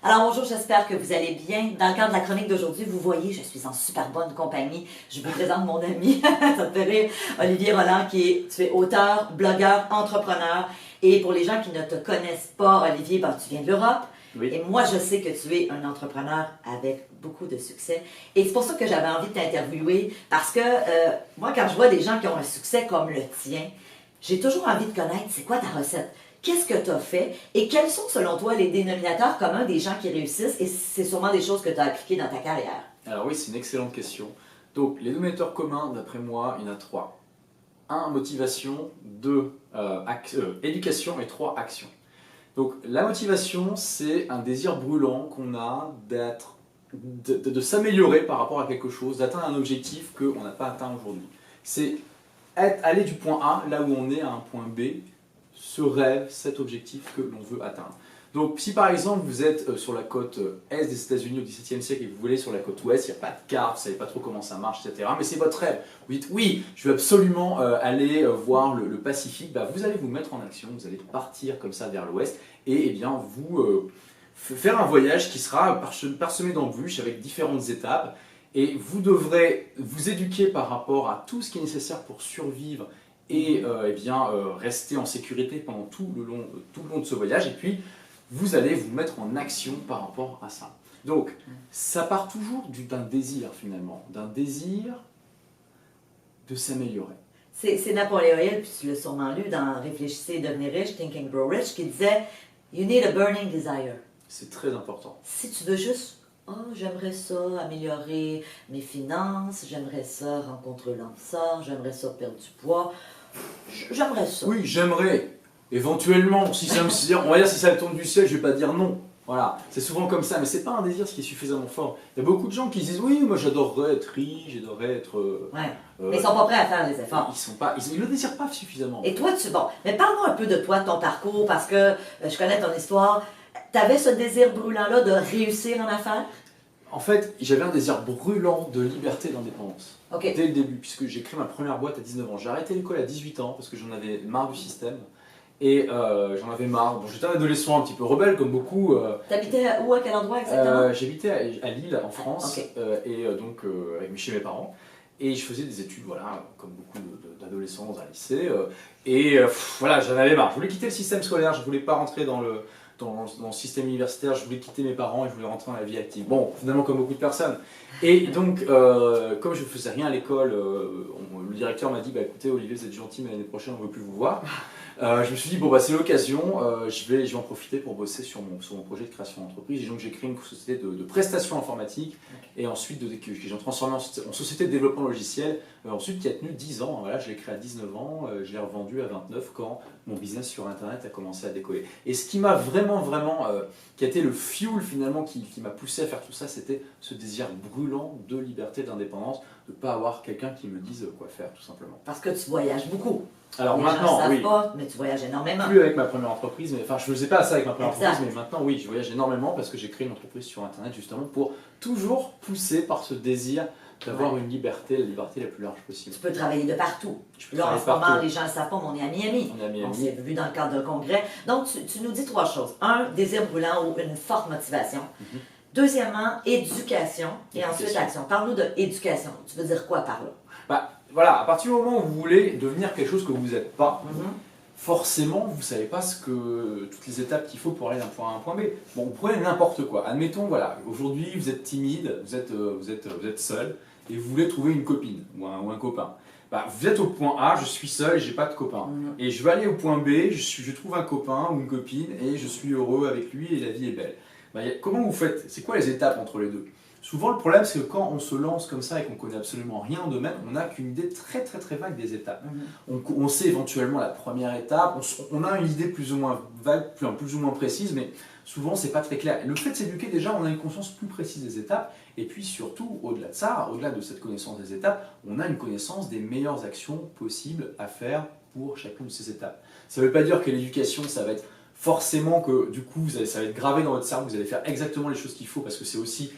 Alors bonjour, j'espère que vous allez bien. Dans le cadre de la chronique d'aujourd'hui, vous voyez, je suis en super bonne compagnie. Je vous présente mon ami, ça te fait rire, Olivier Roland, tu es auteur, blogueur, entrepreneur. Et pour les gens qui ne te connaissent pas, Olivier, ben, tu viens de l'Europe. Oui. Et moi, je sais que tu es un entrepreneur avec beaucoup de succès. Et c'est pour ça que j'avais envie de t'interviewer, parce que moi, quand je vois des gens qui ont un succès comme le tien, j'ai toujours envie de connaître c'est quoi ta recette. Qu'est-ce que tu as fait et quels sont, selon toi, les dénominateurs communs des gens qui réussissent? Et c'est sûrement des choses que tu as appliquées dans ta carrière. Alors oui, c'est une excellente question. Donc, les dénominateurs communs, d'après moi, il y en a trois. 1, motivation. 2, éducation. Et 3, action. Donc, la motivation, c'est un désir brûlant qu'on a de s'améliorer par rapport à quelque chose, d'atteindre un objectif qu'on n'a pas atteint aujourd'hui. C'est aller du point A, là où on est, à un point B, ce rêve, cet objectif que l'on veut atteindre. Donc si par exemple vous êtes sur la côte est des États-Unis au XVIIe siècle et que vous voulez sur la côte ouest, il n'y a pas de carte, vous ne savez pas trop comment ça marche, etc. Mais c'est votre rêve. Vous dites oui, je veux absolument aller voir le Pacifique. Bah, vous allez vous mettre en action, vous allez partir comme ça vers l'ouest et eh bien, vous faire un voyage qui sera parsemé d'embûches avec différentes étapes. Et vous devrez vous éduquer par rapport à tout ce qui est nécessaire pour survivre et eh bien, rester en sécurité pendant tout le long de ce voyage. Et puis, vous allez vous mettre en action par rapport à ça. Donc, ça part toujours d'un désir finalement, d'un désir de s'améliorer. C'est Napoléon Hill, puis tu l'as sûrement lu dans Réfléchissez et devenez riche, Think and Grow Rich, qui disait « You need a burning desire ». C'est très important. Si tu veux juste « Oh, j'aimerais ça améliorer mes finances, j'aimerais ça rencontrer l'âme sœur, j'aimerais ça perdre du poids, j'aimerais ça ». Oui, j'aimerais. Éventuellement, si ça on va dire si ça tombe du ciel, je vais pas dire non. Voilà, c'est souvent comme ça, mais c'est pas un désir qui est suffisamment fort. Il y a beaucoup de gens qui disent oui, moi j'adorerais être riche, j'adorerais être. Ouais. Mais ils sont pas prêts à faire les efforts. Ils le désirent pas suffisamment. Et toi, bon, mais parle-moi un peu de toi, de ton parcours, parce que je connais ton histoire. T'avais ce désir brûlant-là de réussir en affaires? En fait, j'avais un désir brûlant de liberté et d'indépendance. Okay. Dès le début, puisque j'ai créé ma première boîte à 19 ans. J'ai arrêté l'école à 18 ans parce que j'en avais marre du système. Et j'en avais marre. Bon, j'étais un adolescent un petit peu rebelle, comme beaucoup. T'habitais où, à quel endroit exactement? J'habitais à Lille, en France, Okay. donc chez mes parents. Et je faisais des études, voilà, comme beaucoup d'adolescents dans un lycée. Voilà, j'en avais marre. Je voulais quitter le système scolaire, je voulais pas rentrer dans le système universitaire, je voulais quitter mes parents et je voulais rentrer dans la vie active. Bon, finalement, comme beaucoup de personnes. Et donc, comme je ne faisais rien à l'école, le directeur m'a dit bah, écoutez, Olivier, vous êtes gentil, mais l'année prochaine, on ne veut plus vous voir. Je me suis dit bon, bah, c'est l'occasion, je vais en profiter pour bosser sur mon projet de création d'entreprise. Et donc, j'ai créé une société de prestations informatiques et ensuite que j'ai transformé en société de développement logiciel. Ensuite, qui a tenu 10 ans. Voilà, je l'ai créé à 19 ans, je l'ai revendu à 29 quand mon business sur Internet a commencé à décoller. Et ce qui m'a vraiment, qui a été le fuel finalement qui m'a poussé à faire tout ça, c'était ce désir brûlant de liberté, d'indépendance, de ne pas avoir quelqu'un qui me dise quoi faire, tout simplement. Parce que tu voyages beaucoup. Alors les maintenant, gens ne oui. savent pas, mais tu voyages énormément. Plus avec ma première entreprise, mais enfin je ne faisais pas ça avec ma première Exact. entreprise, mais maintenant oui, je voyage énormément parce que j'ai créé une entreprise sur Internet justement pour toujours pousser par ce désir d'avoir une liberté, la liberté la plus large possible. Tu peux travailler de partout. Je peux Là, en travailler ce moment, partout. les gens ne le savent pas, mais on est à Miami. On est à Miami. On s'est vu dans le cadre de congrès. Donc, tu nous dis 3 choses. 1, désir brûlant ou une forte motivation. Deuxièmement, éducation. Et ensuite, action. Parle-nous de éducation. Tu veux dire quoi par là? Bah, voilà, à partir du moment où vous voulez devenir quelque chose que vous n'êtes pas, forcément, vous ne savez pas toutes les étapes qu'il faut pour aller d'un point A à un point B. Bon, vous prenez n'importe quoi. Admettons, voilà, aujourd'hui, vous êtes timide, vous êtes seul, et vous voulez trouver une copine ou un copain. Bah, vous êtes au point A, je suis seul et j'ai pas de copain. Et je vais aller au point B, je trouve un copain ou une copine et je suis heureux avec lui et la vie est belle. Bah, comment vous faites? C'est quoi les étapes entre les deux? Souvent, le problème, c'est que quand on se lance comme ça et qu'on connaît absolument rien de même, on n'a qu'une idée très vague des étapes. On sait éventuellement la première étape, on a une idée plus ou moins vague, plus ou moins précise, mais souvent, c'est pas très clair. Et le fait de s'éduquer, déjà, on a une conscience plus précise des étapes, et puis surtout, au-delà de ça, au-delà de cette connaissance des étapes, on a une connaissance des meilleures actions possibles à faire pour chacune de ces étapes. Ça ne veut pas dire que l'éducation, ça va être forcément que, du coup, ça va être gravé dans votre cerveau, vous allez faire exactement les choses qu'il faut, parce que c'est aussi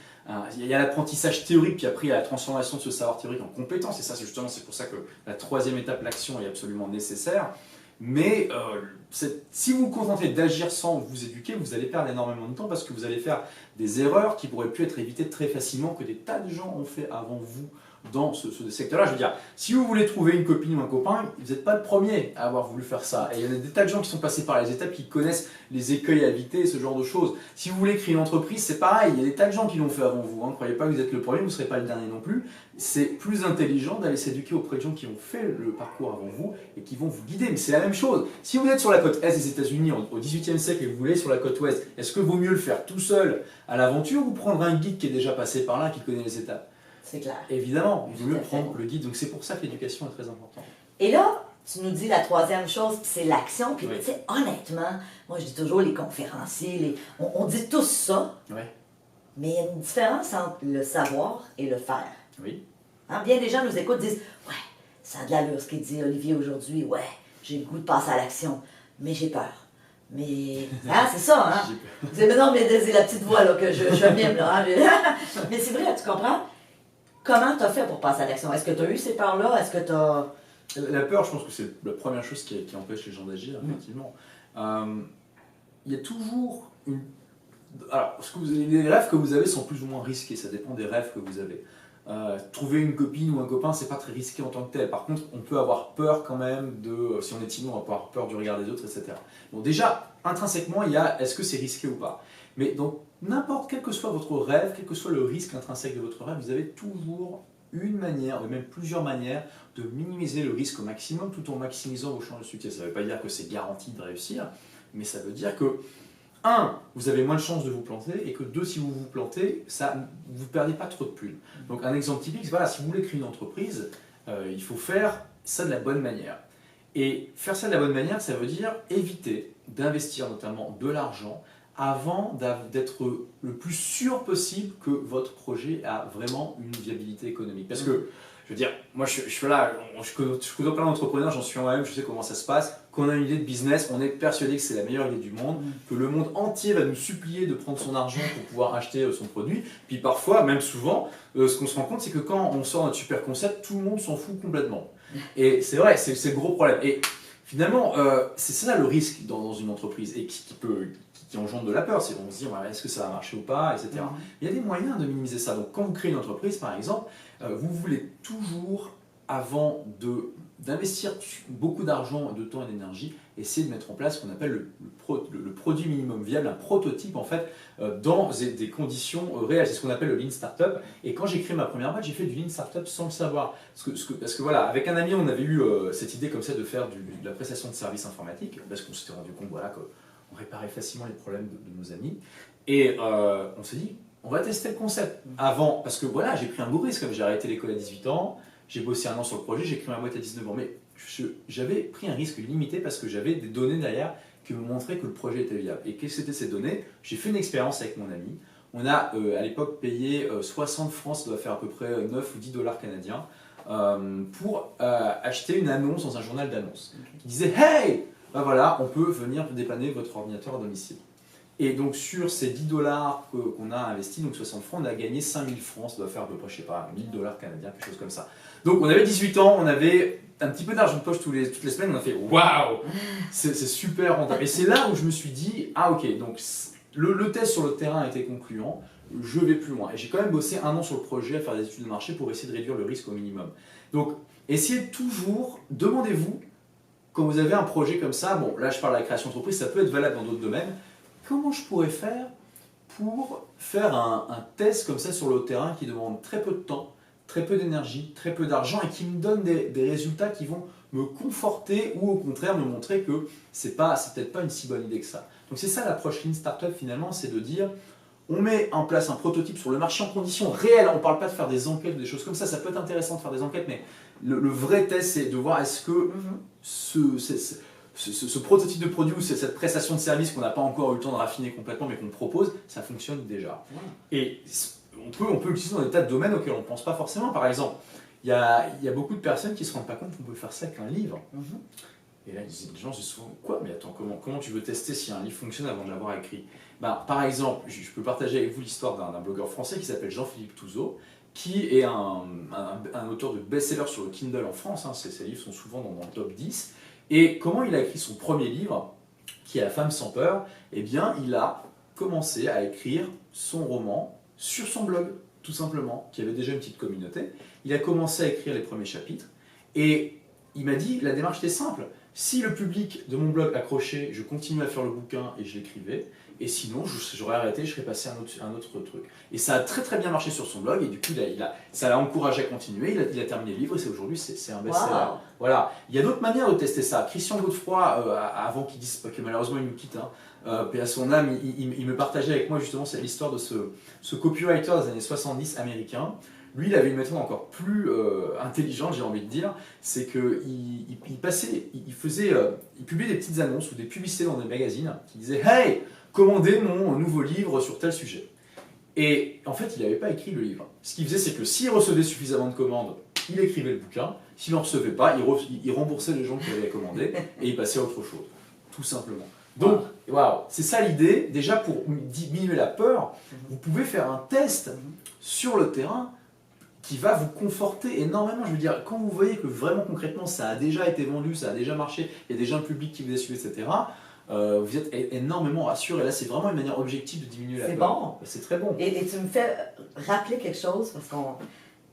il y a l'apprentissage théorique, puis après il y a la transformation de ce savoir théorique en compétence, et ça c'est pour ça que la troisième étape, l'action, est absolument nécessaire. Mais si vous vous contentez d'agir sans vous éduquer, vous allez perdre énormément de temps parce que vous allez faire des erreurs qui pourraient pu être évitées très facilement, que des tas de gens ont fait avant vous dans ce secteur-là. Je veux dire, si vous voulez trouver une copine ou un copain, vous n'êtes pas le premier à avoir voulu faire ça. Et il y a des tas de gens qui sont passés par les étapes, qui connaissent les écueils à éviter, ce genre de choses. Si vous voulez créer une entreprise, c'est pareil, il y a des tas de gens qui l'ont fait avant vous. Ne croyez pas que vous êtes le premier, vous ne serez pas le dernier non plus. C'est plus intelligent d'aller s'éduquer auprès de gens qui ont fait le parcours avant vous et qui vont vous guider. Mais c'est la même chose. Si vous êtes sur la côte est des États-Unis au XVIIIe siècle et que vous voulez sur la côte ouest, est-ce que vaut mieux le faire tout seul à l'aventure ou prendre un guide qui est déjà passé par là, qui connaît les étapes? C'est clair. Évidemment, il vaut mieux prendre le guide. Donc c'est pour ça que l'éducation est très importante. Et là, tu nous dis la troisième chose, c'est l'action. Puis, Oui. tu sais, honnêtement, moi, je dis toujours les conférenciers, on dit tous ça, Oui. mais il y a une différence entre le savoir et le faire. Oui. Hein, bien des gens nous écoutent, disent « Ouais, ça a de l'allure ce qu'il dit Olivier aujourd'hui. Ouais, j'ai le goût de passer à l'action, mais j'ai peur. » Mais, hein, c'est ça, hein? Vous dites, mais non, mais c'est la petite voix là, que je mime, là. Hein? Mais c'est vrai, tu comprends? Comment tu as fait pour passer à l'action? Est-ce que tu as eu ces peurs-là? Est-ce que tu as... La peur, je pense que c'est la première chose qui empêche les gens d'agir, effectivement. Il y a toujours une... Alors, les rêves que vous avez sont plus ou moins risqués, ça dépend des rêves que vous avez. Trouver une copine ou un copain, c'est pas très risqué en tant que tel. Par contre, on peut avoir peur quand même de... Si on est timide, on va avoir peur du regard des autres, etc. Donc déjà, intrinsèquement, il y a est-ce que c'est risqué ou pas. Mais donc, n'importe quel que soit votre rêve, quel que soit le risque intrinsèque de votre rêve, vous avez toujours une manière, ou même plusieurs manières, de minimiser le risque au maximum tout en maximisant vos chances de succès. Ça ne veut pas dire que c'est garanti de réussir, mais ça veut dire que, un, vous avez moins de chances de vous planter, et que deux, si vous vous plantez, vous ne perdez pas trop de plumes. Donc un exemple typique, voilà, si vous voulez créer une entreprise, il faut faire ça de la bonne manière. Et faire ça de la bonne manière, ça veut dire éviter d'investir notamment de l'argent avant d'être le plus sûr possible que votre projet a vraiment une viabilité économique. Parce que, je veux dire, moi je suis là, je connais plein d'entrepreneurs, j'en suis moi-même, je sais comment ça se passe. Quand on a une idée de business, on est persuadé que c'est la meilleure idée du monde, que le monde entier va nous supplier de prendre son argent pour pouvoir acheter son produit. Puis parfois, même souvent, ce qu'on se rend compte, c'est que quand on sort notre super concept, tout le monde s'en fout complètement. Et c'est vrai, c'est le gros problème. Et finalement, c'est ça le risque dans une entreprise et qui engendre de la peur. C'est on se dit, est-ce que ça va marcher ou pas, etc. Il y a des moyens de minimiser ça. Donc quand vous créez une entreprise, par exemple, vous voulez toujours, avant d'investir beaucoup d'argent, de temps et d'énergie, essayer de mettre en place ce qu'on appelle le produit minimum viable, un prototype en fait, dans des conditions réelles. C'est ce qu'on appelle le Lean Startup. Et quand j'ai créé ma première boîte, j'ai fait du Lean Startup sans le savoir. Parce que voilà, avec un ami, on avait eu cette idée comme ça de faire de la prestation de services informatiques, parce qu'on s'était rendu compte voilà, qu'on réparait facilement les problèmes de nos amis. Et on s'est dit, on va tester le concept avant, parce que voilà, j'ai pris un gros risque, comme j'ai arrêté l'école à 18 ans, j'ai bossé un an sur le projet, j'ai créé ma boîte à 19 ans, mais j'avais pris un risque limité parce que j'avais des données derrière qui me montraient que le projet était viable. Et quelles étaient ces données? J'ai fait une expérience avec mon ami. On a à l'époque payé 60 francs, ça doit faire à peu près 9 ou 10 dollars canadiens, pour acheter une annonce dans un journal d'annonces qui disait « Hey, ben voilà, on peut venir dépanner votre ordinateur à domicile ». Et donc sur ces 10 dollars qu'on a investi, donc 60 francs, on a gagné 5000 francs, ça doit faire à peu près, je sais pas, 1000 dollars canadiens, quelque chose comme ça. Donc on avait 18 ans, on avait un petit peu d'argent de poche toutes les semaines, on a fait waouh, c'est super rentable. Et c'est là où je me suis dit, ah ok, donc le test sur le terrain était concluant, je vais plus loin. Et j'ai quand même bossé un an sur le projet à faire des études de marché pour essayer de réduire le risque au minimum. Donc essayez toujours, demandez-vous, quand vous avez un projet comme ça, bon là je parle de la création d'entreprise, ça peut être valable dans d'autres domaines, comment je pourrais faire pour faire un test comme ça sur le terrain qui demande très peu de temps, très peu d'énergie, très peu d'argent et qui me donne des résultats qui vont me conforter ou au contraire me montrer que c'est peut-être pas une si bonne idée que ça. Donc c'est ça l'approche Lean Startup finalement, c'est de dire on met en place un prototype sur le marché en conditions réelles, on ne parle pas de faire des enquêtes ou des choses comme ça peut être intéressant de faire des enquêtes, mais le vrai test c'est de voir est-ce que ce prototype de produit ou cette prestation de service qu'on n'a pas encore eu le temps de raffiner complètement mais qu'on propose, ça fonctionne déjà. Et on peut l'utiliser dans des tas de domaines auxquels on ne pense pas forcément. Par exemple, il y a beaucoup de personnes qui ne se rendent pas compte qu'on peut faire ça avec un livre. Et là, les gens se disent souvent, quoi? Mais attends, comment tu veux tester si un livre fonctionne avant de l'avoir écrit? Par exemple, je peux partager avec vous l'histoire d'un blogueur français qui s'appelle Jean-Philippe Touzeau, qui est un auteur de best-seller sur le Kindle en France. Ses livres sont souvent dans le top 10. Et comment il a écrit son premier livre, qui est La femme sans peur? Eh bien, il a commencé à écrire son roman sur son blog, tout simplement, qui avait déjà une petite communauté. Il a commencé à écrire les premiers chapitres et il m'a dit, la démarche était simple. Si le public de mon blog accrochait, je continuais à faire le bouquin et je l'écrivais. Et sinon, j'aurais arrêté, je serais passé à un autre truc. Et ça a très très bien marché sur son blog, et du coup, ça l'a encouragé à continuer. Il a terminé le livre, et aujourd'hui, c'est un best-seller. Wow. Voilà. Il y a d'autres manières de tester ça. Christian Godefroy, avant qu'il dise que malheureusement il nous quitte, paix à son âme, il me partageait avec moi justement l'histoire de ce copywriter des années 70 américain. Lui, il avait une méthode encore plus intelligente, j'ai envie de dire, c'est qu'il publiait des petites annonces ou des publicités dans des magazines qui disaient « Hey, commandez mon nouveau livre sur tel sujet ». Et en fait, il n'avait pas écrit le livre. Ce qu'il faisait, c'est que s'il recevait suffisamment de commandes, il écrivait le bouquin. S'il n'en recevait pas, il remboursait les gens qui avaient commandé et il passait à autre chose, tout simplement. Donc, waouh, c'est ça l'idée. Déjà, pour diminuer la peur, vous pouvez faire un test sur le terrain qui va vous conforter énormément. Je veux dire, quand vous voyez que vraiment concrètement ça a déjà été vendu, ça a déjà marché, il y a déjà un public qui vous a suivi, etc., vous êtes énormément rassuré. Et là, c'est vraiment une manière objective de diminuer la peur. C'est bon. C'est très bon. Et tu me fais rappeler quelque chose, parce qu'on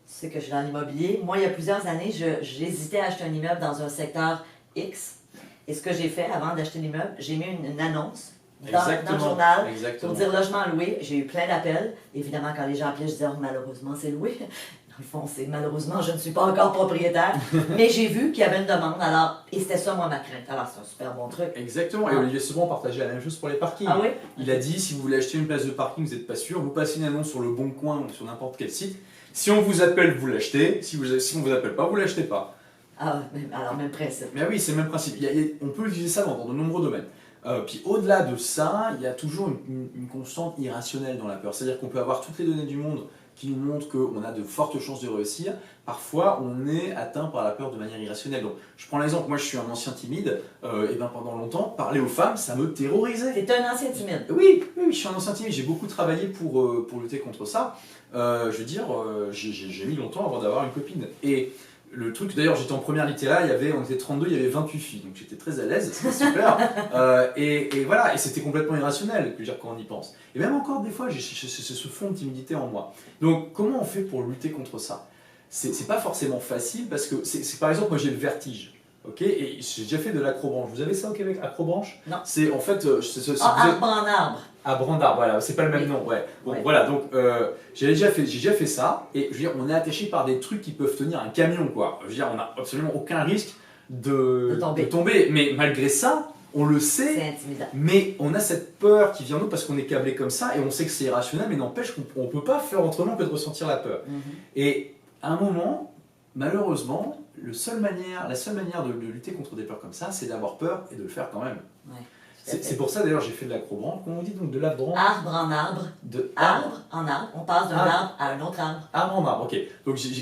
sait que je suis dans l'immobilier. Moi, il y a plusieurs années, j'hésitais à acheter un immeuble dans un secteur X. Et ce que j'ai fait avant d'acheter l'immeuble, j'ai mis une annonce dans le journal pour dire logement loué. J'ai eu plein d'appels. Évidemment, quand les gens appelaient, je disais oh, malheureusement, c'est loué. Dans le fond, c'est malheureusement, je ne suis pas encore propriétaire. Mais j'ai vu qu'il y avait une demande. Alors, et c'était ça, moi, ma crainte. Alors, c'est un super bon truc. Exactement. Et Olivier Sebon partageait la même chose pour les parkings. Ah oui? Il a dit si vous voulez acheter une place de parking, vous n'êtes pas sûr, vous passez une annonce sur le Bon Coin ou sur n'importe quel site. Si on vous appelle, vous l'achetez. Si on ne vous appelle pas, vous ne l'achetez pas. Ah, alors même principe. Mais oui, c'est le même principe. On peut utiliser ça dans de nombreux domaines. Puis au-delà de ça, il y a toujours une constante irrationnelle dans la peur. C'est-à-dire qu'on peut avoir toutes les données du monde qui nous montrent qu'on a de fortes chances de réussir. Parfois, on est atteint par la peur de manière irrationnelle. Donc, je prends l'exemple, moi je suis un ancien timide, et ben pendant longtemps, parler aux femmes, ça me terrorisait. T'es un ancien timide? Oui, je suis un ancien timide. J'ai beaucoup travaillé pour lutter contre ça. Je veux dire, j'ai mis longtemps avant d'avoir une copine. Et le truc, d'ailleurs, j'étais en première littéra, on était 32, il y avait 28 filles, donc j'étais très à l'aise, c'était super. Et voilà, et c'était complètement irrationnel, je veux dire, quand on y pense. Et même encore, des fois, j'ai ce fond de timidité en moi. Donc, comment on fait pour lutter contre ça? C'est pas forcément facile, parce que, par exemple, moi j'ai le vertige. Ok, et j'ai déjà fait de l'acrobranche. Vous avez ça au Québec, acrobranche? Non. C'est en fait. Arbre en arbre. À Brandard, voilà, c'est pas le même nom, ouais. Bon, ouais. Voilà, donc j'ai déjà fait ça, et je veux dire, on est attaché par des trucs qui peuvent tenir un camion, quoi. Je veux dire, on n'a absolument aucun risque de tomber, mais malgré ça, on le sait, c'est intimidant. Mais on a cette peur qui vient de nous parce qu'on est câblé comme ça, et on sait que c'est irrationnel, mais n'empêche qu'on ne peut pas faire autrement que de ressentir la peur. Et à un moment, malheureusement, la seule manière de lutter contre des peurs comme ça, c'est d'avoir peur et de le faire quand même. Ouais. C'est pour ça d'ailleurs j'ai fait de l'acrobranche. Comment on dit donc de l'arbre? Arbre en arbre. Arbre en arbre. On passe d'un arbre à un autre arbre. Arbre en arbre, ok.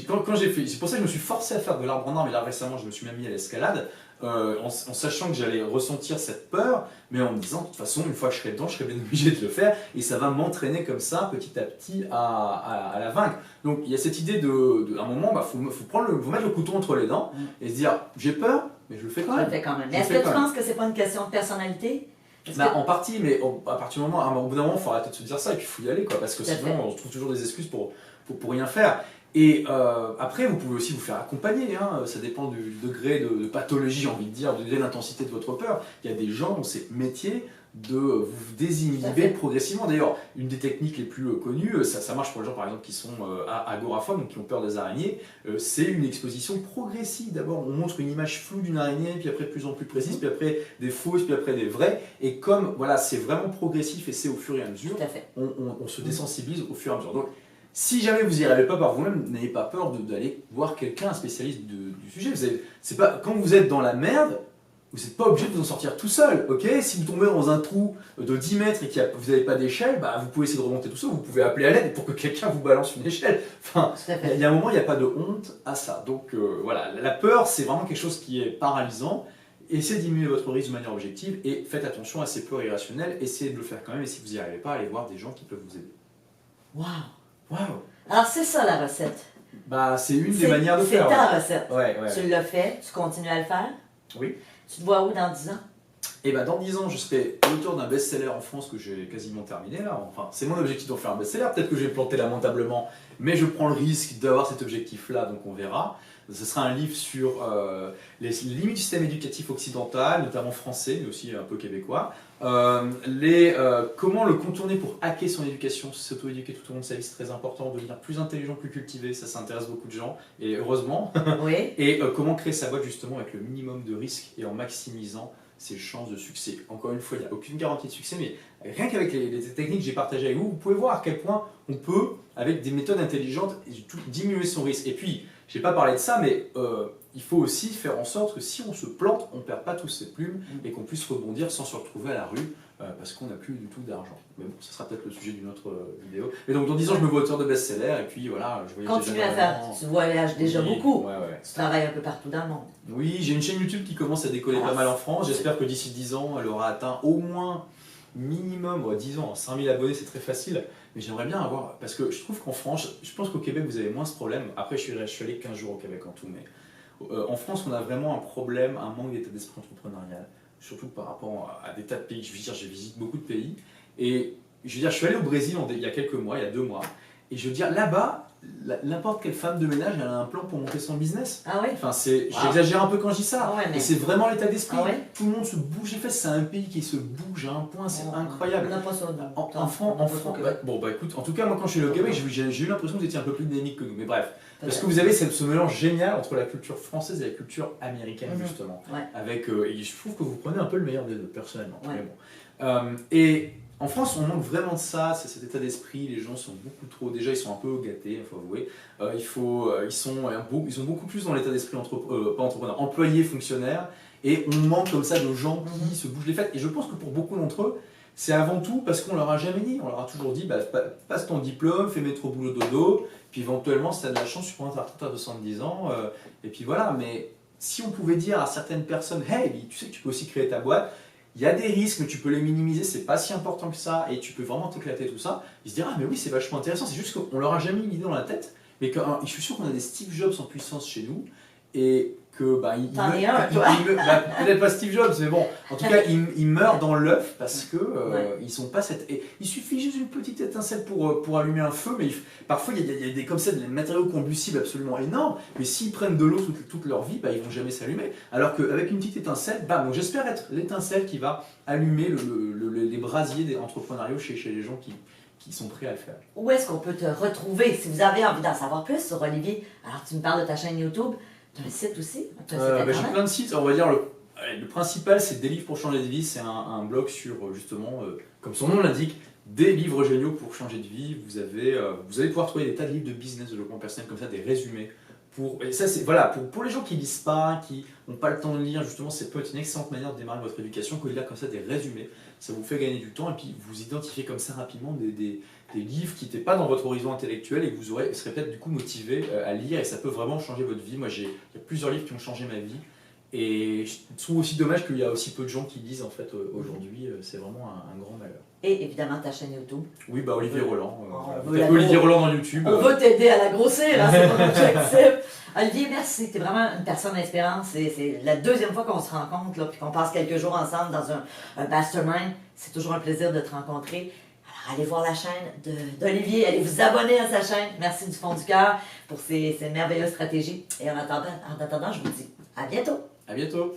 Donc quand j'ai fait, c'est pour ça que je me suis forcé à faire de l'arbre en arbre. Et là récemment je me suis même mis à l'escalade, en sachant que j'allais ressentir cette peur, mais en me disant de toute façon une fois que je serai dedans, je serai bien obligé de le faire et ça va m'entraîner comme ça petit à petit à la vaincre. Donc il y a cette idée à un moment, faut mettre le couteau entre les dents et se dire j'ai peur, mais je le fais quand même. Je le fais quand même. Mais est-ce que tu penses que c'est pas une question de personnalité? En partie, mais à partir du moment, au bout d'un moment, il faut arrêter de se dire ça et puis il faut y aller, quoi, parce que sinon on trouve toujours des excuses pour rien faire. Et après, vous pouvez aussi vous faire accompagner, hein, ça dépend du degré de pathologie, j'ai envie de dire, du degré d'intensité de votre peur. Il y a des gens dont c'est métier de vous désinhiber progressivement. D'ailleurs, une des techniques les plus connues, ça marche pour les gens par exemple qui sont agoraphobes, donc qui ont peur des araignées, c'est une exposition progressive. D'abord, on montre une image floue d'une araignée, puis après de plus en plus précise, puis après des fausses, puis après des vraies. Et comme voilà, c'est vraiment progressif et c'est au fur et à mesure, on se désensibilise au fur et à mesure. Donc, si jamais vous n'y arrivez pas par vous-même, n'ayez pas peur d'aller voir quelqu'un, un spécialiste du sujet. Quand vous êtes dans la merde, vous n'êtes pas obligé de vous en sortir tout seul, ok? Si vous tombez dans un trou de 10 mètres et que vous n'avez pas d'échelle, vous pouvez essayer de remonter tout seul, vous pouvez appeler à l'aide pour que quelqu'un vous balance une échelle. Enfin, il y a un moment, il n'y a pas de honte à ça. Donc voilà, la peur, c'est vraiment quelque chose qui est paralysant. Essayez de diminuer votre risque de manière objective et faites attention à ces peurs irrationnelles. Essayez de le faire quand même et si vous n'y arrivez pas, allez voir des gens qui peuvent vous aider. Waouh! Wow. Alors c'est ça la recette. C'est une des manières de faire. C'est ta recette. Ouais. Tu l'as fait, tu continues à le faire. Oui. Tu te vois où dans 10 ans? Et ben dans 10 ans, je serai l'auteur d'un best-seller en France que j'ai quasiment terminé là. Enfin, c'est mon objectif d'en faire un best-seller. Peut-être que je vais me planter lamentablement, mais je prends le risque d'avoir cet objectif-là, donc on verra. Ce sera un livre sur les limites du système éducatif occidental, notamment français, mais aussi un peu québécois. Comment le contourner pour hacker son éducation, s'auto-éduquer tout au long de sa vie, c'est très important, devenir plus intelligent, plus cultivé, ça intéresse beaucoup de gens, et heureusement. Oui. Et comment créer sa boîte justement avec le minimum de risques et en maximisant ses chances de succès. Encore une fois, il n'y a aucune garantie de succès, mais rien qu'avec les techniques que j'ai partagées avec vous, vous pouvez voir à quel point on peut, avec des méthodes intelligentes, diminuer son risque. Et puis, je n'ai pas parlé de ça, mais il faut aussi faire en sorte que si on se plante, on ne perd pas tous ses plumes et qu'on puisse rebondir sans se retrouver à la rue parce qu'on n'a plus du tout d'argent. Mais bon, ce sera peut-être le sujet d'une autre vidéo. Mais donc, dans 10 ans, je me vois auteur de best-seller et puis voilà, je voyage Continue à faire. Tu voyages déjà beaucoup. Ouais, ouais. Tu travailles un peu partout dans le monde. Oui, j'ai une chaîne YouTube qui commence à décoller pas mal en France. J'espère que d'ici 10 ans, elle aura atteint au moins minimum, 10 ans, 5000 abonnés, c'est très facile. Mais j'aimerais bien avoir, parce que je trouve qu'en France, je pense qu'au Québec, vous avez moins ce problème. Après, je suis allé 15 jours au Québec en tout, mais en France, on a vraiment un problème, un manque d'état d'esprit entrepreneurial, surtout par rapport à des tas de pays. Je veux dire, je visite beaucoup de pays. Et je veux dire, je suis allé au Brésil il y a quelques mois, il y a 2 mois. Et je veux dire, là-bas, n'importe quelle femme de ménage, elle a un plan pour monter son business. Ah ouais? Enfin, j'exagère un peu quand je dis ça, Ah ouais, mais c'est vraiment l'état d'esprit. Ah ouais? Tout le monde se bouge les fesses, c'est un pays qui se bouge à un point, c'est incroyable. On n'a pas ça. En France, écoute, en tout cas, moi quand je suis allé au Québec, j'ai eu l'impression que vous étiez un peu plus dynamique que nous. Mais bref, parce que vous avez ce mélange génial entre la culture française et la culture américaine, justement. Ouais. Avec, et je trouve que vous prenez un peu le meilleur des deux, personnellement. Ouais. Mais bon. Et en France, on manque vraiment de ça, c'est cet état d'esprit. Les gens sont beaucoup trop. Déjà, ils sont un peu gâtés, il faut avouer. Ils sont beaucoup plus dans l'état d'esprit pas entrepreneur, employés, fonctionnaires. Et on manque comme ça de gens qui se bougent les fêtes. Et je pense que pour beaucoup d'entre eux, c'est avant tout parce qu'on leur a jamais dit. On leur a toujours dit, passe ton diplôme, fais métro boulot dodo. Puis éventuellement, si tu as de la chance, tu prends ta retraite à 70 ans. Et puis voilà. Mais si on pouvait dire à certaines personnes, hey, tu sais que tu peux aussi créer ta boîte. Il y a des risques, mais tu peux les minimiser, c'est pas si important que ça, et tu peux vraiment t'éclater tout ça. Ils se diront, ah mais oui, c'est vachement intéressant, c'est juste qu'on leur a jamais mis l'idée dans la tête, mais je suis sûr qu'on a des Steve Jobs en puissance chez nous, et que T'en es un, toi. peut-être pas Steve Jobs, mais bon, en tout cas, ils meurent dans l'œuf parce que ils sont pas cette. Et il suffit juste d'une petite étincelle pour allumer un feu, mais parfois il y a des comme ça des matériaux combustibles absolument énormes, mais s'ils prennent de l'eau toute leur vie, ils vont jamais s'allumer. Alors qu'avec une petite étincelle, bon, j'espère être l'étincelle qui va allumer les brasiers des entrepreneuriaux chez les gens qui sont prêts à le faire. Où est-ce qu'on peut te retrouver si vous avez envie d'en savoir plus sur Olivier? Alors tu me parles de ta chaîne YouTube. Tu as un site aussi? J'ai plein de sites. On va dire le principal, c'est Des livres pour changer de vie. C'est un blog sur justement, comme son nom l'indique, des livres géniaux pour changer de vie. Vous allez pouvoir trouver des tas de livres de business, de développement personnel, comme ça, des résumés. Et ça, c'est voilà, pour les gens qui lisent pas, qui n'ont pas le temps de lire, justement, c'est peut être une excellente manière de démarrer votre éducation, que de lire comme ça des résumés. Ça vous fait gagner du temps et puis vous identifiez comme ça rapidement des livres qui n'étaient pas dans votre horizon intellectuel et que vous serez peut-être du coup motivé à lire et ça peut vraiment changer votre vie. Moi, il y a plusieurs livres qui ont changé ma vie et je trouve aussi dommage qu'il y a aussi peu de gens qui lisent en fait aujourd'hui. C'est vraiment un grand malheur. Et évidemment ta chaîne YouTube. Oui, Olivier Roland. Olivier Roland dans YouTube. On veut t'aider à la grossir, hein, c'est mon objectif. Olivier, merci, t'es vraiment une personne inspirante. C'est la deuxième fois qu'on se rencontre, là, puis qu'on passe quelques jours ensemble dans un mastermind. C'est toujours un plaisir de te rencontrer. Alors, allez voir la chaîne d'Olivier, allez vous abonner à sa chaîne. Merci du fond du cœur pour ces merveilleuses stratégies. Et en attendant, je vous dis à bientôt. À bientôt.